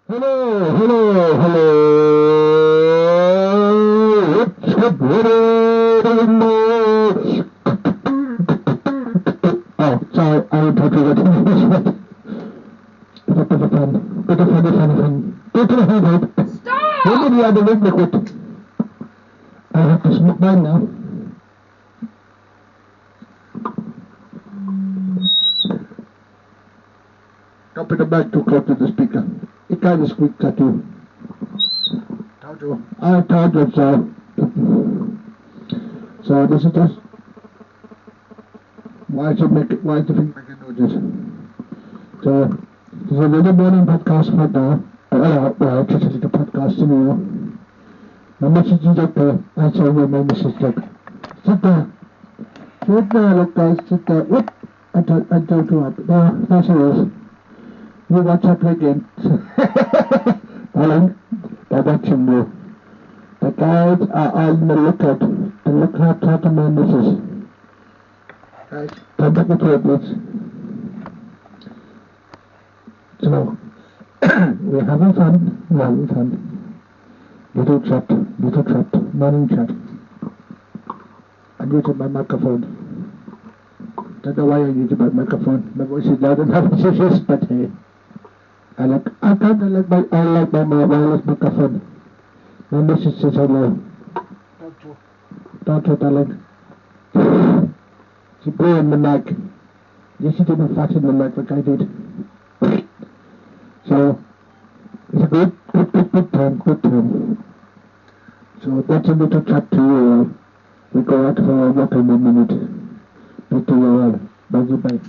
Hello, hello, hello. What's happening? Oh, sorry, I interrupted that. Bit of a fun. Bit of fun. Bit of a fun. When did you have a rig liquid? I have to smoke mine now. Don't put the mic too close to the speaker. It kind of squeaks at you. Told you. I told you so. So this is just. Why is the thing making noises? So, there's a little morning podcast right now. Well, just a little podcast anymore. My message is up there. I tell you my message is up. Sit there. Sit there, look guys, sit there. Whoop! I don't do it. There she is. You watch her play games. Darling, they're watching you. The guys are on the lookout. The lookout for the my missus. Guys, come back into it, please. So, we're having fun. Little chat, morning chat. I'm using my microphone. Don't know why I'm using my microphone. My voice is loud enough as it is, but hey. I like my wireless microphone. My message says hello. Don't you, darling? She blew in the mic. Yes, she didn't fasten the mic like I did. So, it's a good time. So that's a little chat to you all. We go out for a walk in a minute. Back to you all. Bye.